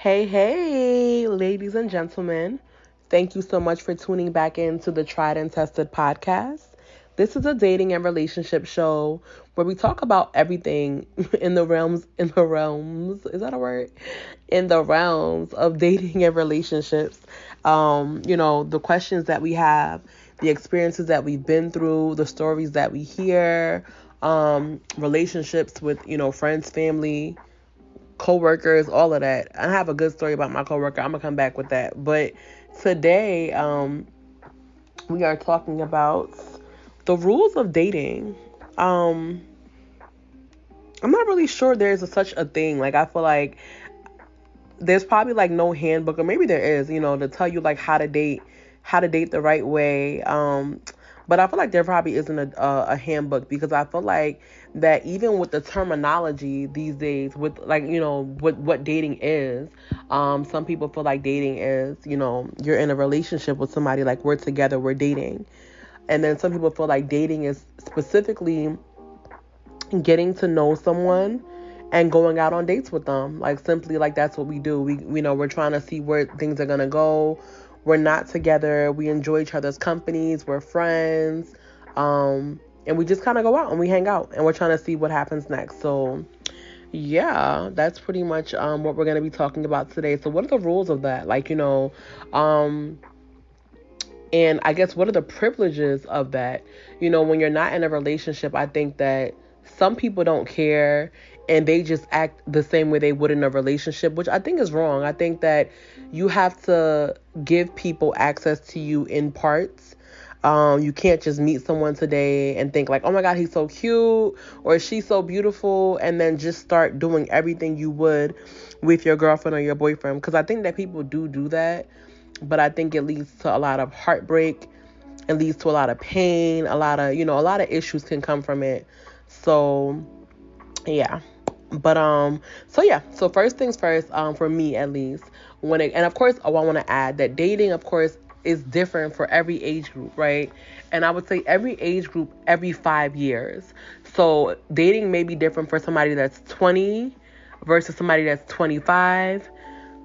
Hey, hey, ladies and gentlemen. Thank you so much for tuning back into the Tried and Tested podcast. This is a dating and relationship show where we talk about everything is that a word? In the realms of dating and relationships. The questions that we have, the experiences that we've been through, the stories that we hear, relationships with, friends, family, coworkers, all of that. I have a good story about my coworker. I'm gonna come back with that. But today, we are talking about the rules of dating. Um, I'm not really sure there's such a thing. Like I feel like there's probably like no handbook, or maybe there is, to tell you like how to date the right way. But I feel like there probably isn't a handbook, because I feel like that even with the terminology these days, with like what dating is, some people feel like dating is you're in a relationship with somebody, like we're together, we're dating, and then some people feel like dating is specifically getting to know someone and going out on dates with them. Like simply like that's what we do. We're trying to see where things are gonna go. We're not together. We enjoy each other's companies. We're friends. And we just kind of go out and we hang out and we're trying to see what happens next. So yeah, that's pretty much what we're gonna be talking about today. So what are the rules of that? Um and I guess what are the privileges of that? When you're not in a relationship, I think that some people don't care and they just act the same way they would in a relationship, which I think is wrong. I think that you have to give people access to you in parts. You can't just meet someone today and think like, oh my God, he's so cute or she's so beautiful, and then just start doing everything you would with your girlfriend or your boyfriend. Because I think that people do that, but I think it leads to a lot of heartbreak. It leads to a lot of pain. A lot of issues can come from it. So yeah. So first things first, for me at least, and of course, I want to add that dating, of course, is different for every age group, right? And I would say every age group, every 5 years. So dating may be different for somebody that's 20 versus somebody that's 25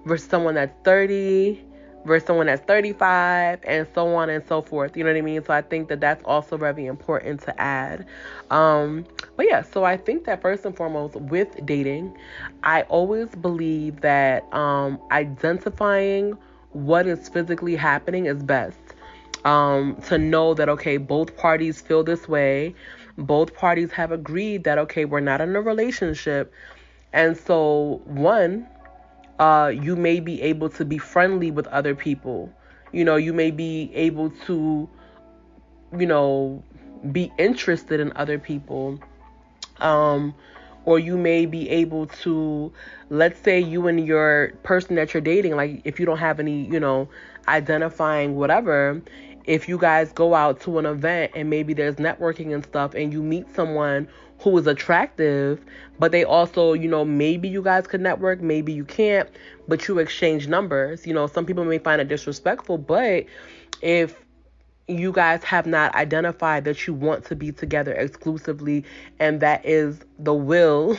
versus someone that's 30 versus someone that's 35, and so on and so forth. You know what I mean? So I think that that's also very important to add. But yeah, so I think that first and foremost with dating, I always believe that identifying what is physically happening is best. To know that, okay, both parties feel this way. Both parties have agreed that, okay, we're not in a relationship. And so, you may be able to be friendly with other people. You may be able to, be interested in other people. Or you may be able to, let's say you and your person that you're dating, like if you don't have any, identifying whatever, if you guys go out to an event and maybe there's networking and stuff and you meet someone who is attractive, but they also, maybe you guys could network, maybe you can't, but you exchange numbers. Some people may find it disrespectful, but if you guys have not identified that you want to be together exclusively and that is the will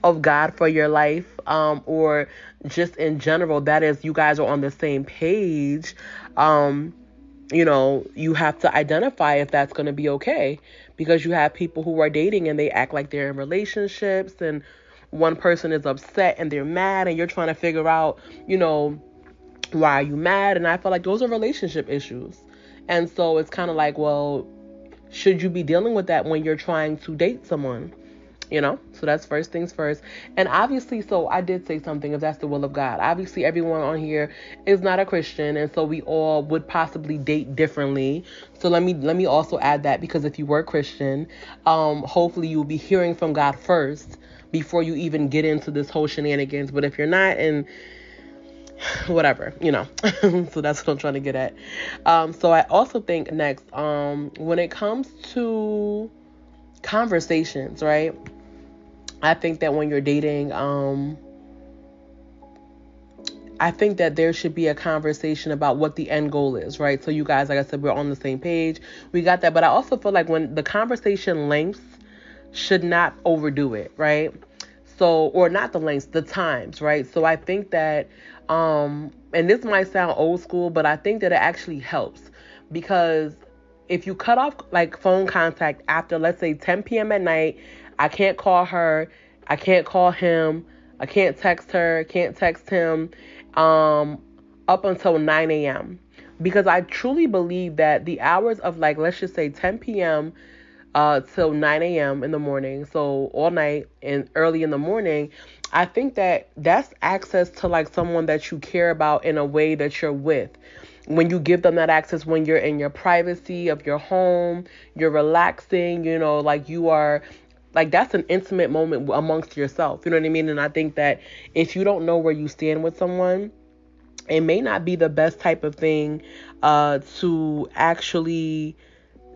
of God for your life, or just in general, that is you guys are on the same page, you have to identify if that's going to be okay, because you have people who are dating and they act like they're in relationships, and one person is upset and they're mad and you're trying to figure out, why are you mad? And I feel like those are relationship issues. And so it's kind of like, well, should you be dealing with that when you're trying to date someone? So that's first things first. And obviously, so I did say something, if that's the will of God. Obviously, everyone on here is not a Christian, and so we all would possibly date differently. So let me also add that, because if you were Christian, hopefully you'll be hearing from God first before you even get into this whole shenanigans. But if you're not, and whatever, so that's what I'm trying to get at. So I also think next, when it comes to conversations, right? I think that when you're dating, I think that there should be a conversation about what the end goal is, right? So you guys, like I said, we're on the same page. We got that. But I also feel like when the conversation length should not overdo it, right? So, or not the lengths, the times, right? So I think that, and this might sound old school, but I think that it actually helps, because if you cut off like phone contact after, let's say, 10 p.m. at night, I can't call her, I can't call him, I can't text her, can't text him, up until 9 a.m. Because I truly believe that the hours of, like, let's just say 10 p.m. Till 9 a.m. in the morning, so all night and early in the morning, I think that that's access to like someone that you care about in a way that you're with. When you give them that access, when you're in your privacy of your home, you're relaxing, like you are, like that's an intimate moment amongst yourself. You know what I mean? And I think that if you don't know where you stand with someone, it may not be the best type of thing to actually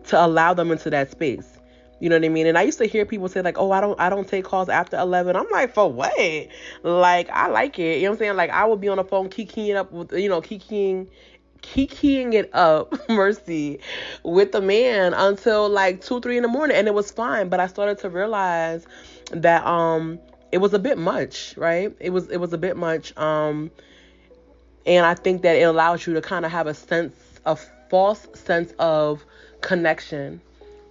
to allow them into that space. You know what I mean? And I used to hear people say like, "Oh, I don't take calls after 11." I'm like, "For what?" Like, I like it. You know what I'm saying? Like, I would be on the phone kikiing it up with, kikiing it up, mercy, with the man until like 2, 3 in the morning, and it was fine. But I started to realize that it was a bit much, right? It was a bit much. And I think that it allows you to kind of have a false sense of connection,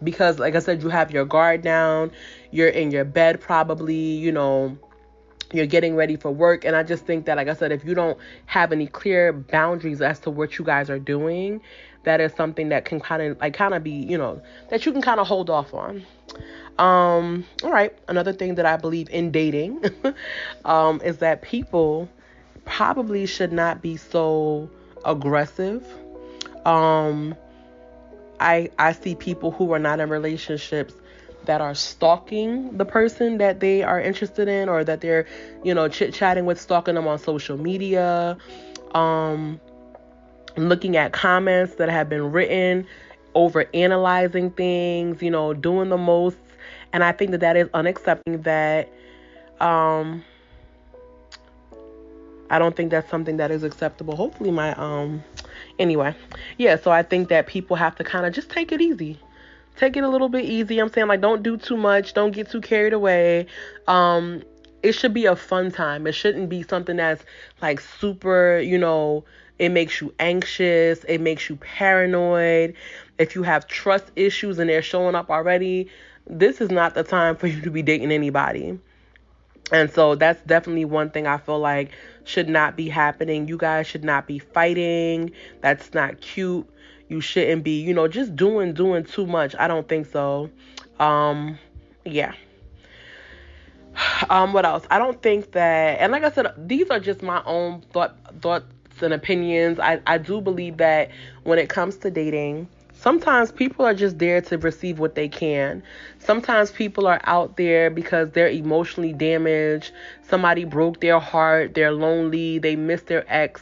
because like I said, you have your guard down, you're in your bed probably, you're getting ready for work. And I just think that, like I said, if you don't have any clear boundaries as to what you guys are doing, that is something that can kind of be, that you can kind of hold off on. All right. Another thing that I believe in dating is that people probably should not be so aggressive. I see people who are not in relationships that are stalking the person that they are interested in, or that they're, chit-chatting with, stalking them on social media, looking at comments that have been written, over analyzing things, doing the most. And I think that that is unacceptable. That I don't think that's something that is acceptable. Hopefully anyway. Yeah, so I think that people have to kind of just take it easy. Take it a little bit easy. I'm saying, like, don't do too much. Don't get too carried away. It should be a fun time. It shouldn't be something that's like super, it makes you anxious. It makes you paranoid. If you have trust issues and they're showing up already, this is not the time for you to be dating anybody. And so that's definitely one thing I feel like should not be happening. You guys should not be fighting. That's not cute. You shouldn't be, just doing too much. I don't think so. Yeah. What else? I don't think that, and like I said, these are just my own thoughts and opinions. I do believe that when it comes to dating, sometimes people are just there to receive what they can. Sometimes people are out there because they're emotionally damaged. Somebody broke their heart. They're lonely. They miss their ex.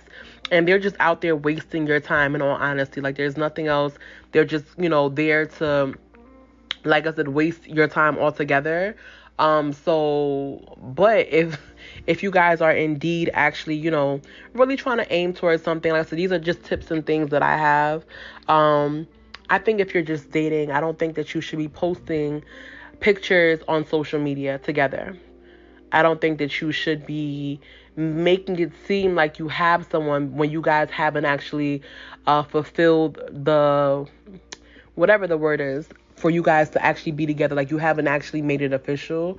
And they're just out there wasting your time, in all honesty. Like, there's nothing else. They're just, there to, like I said, waste your time altogether. But if you guys are indeed actually, really trying to aim towards something, like I said, these are just tips and things that I have. I think if you're just dating, I don't think that you should be posting pictures on social media together. I don't think that you should be making it seem like you have someone when you guys haven't actually fulfilled the, whatever the word is, for you guys to actually be together. Like, you haven't actually made it official.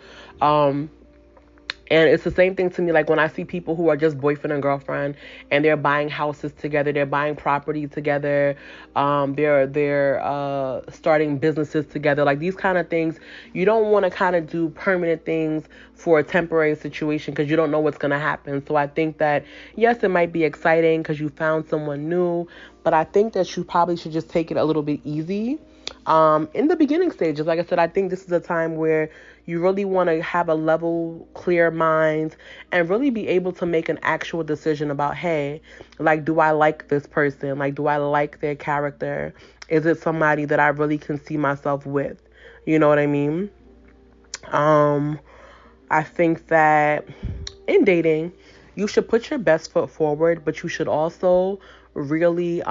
And it's the same thing to me, like when I see people who are just boyfriend and girlfriend, and they're buying houses together, they're buying property together, they're starting businesses together. Like, these kind of things, you don't want to kind of do permanent things for a temporary situation, because you don't know what's going to happen. So I think that, yes, it might be exciting because you found someone new, but I think that you probably should just take it a little bit easy. In the beginning stages, like I said, I think this is a time where you really want to have a level, clear mind, and really be able to make an actual decision about, hey, like, do I like this person? Like, do I like their character? Is it somebody that I really can see myself with? You know what I mean? I think that in dating, you should put your best foot forward, but you should also really,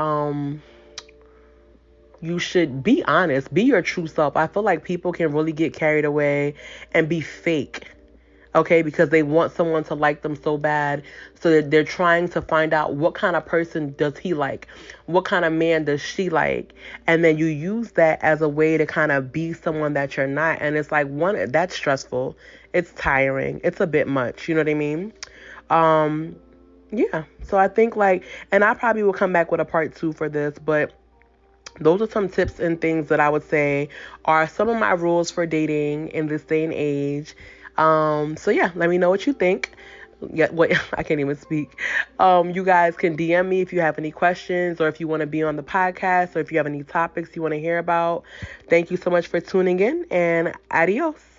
you should be honest, be your true self. I feel like people can really get carried away and be fake. okay, because they want someone to like them so bad. So they're trying to find out what kind of person does he like, what kind of man does she like, and then you use that as a way to kind of be someone that you're not. And it's like, one, that's stressful, it's tiring, it's a bit much, you know what I mean? um yeah, so I think, like, and I probably will come back with a part 2 for this, but those are some tips and things that I would say are some of my rules for dating in this day and age. So yeah, let me know what you think. Yeah, wait, I can't even speak. You guys can DM me if you have any questions, or if you want to be on the podcast, or if you have any topics you want to hear about. Thank you so much for tuning in, and adios.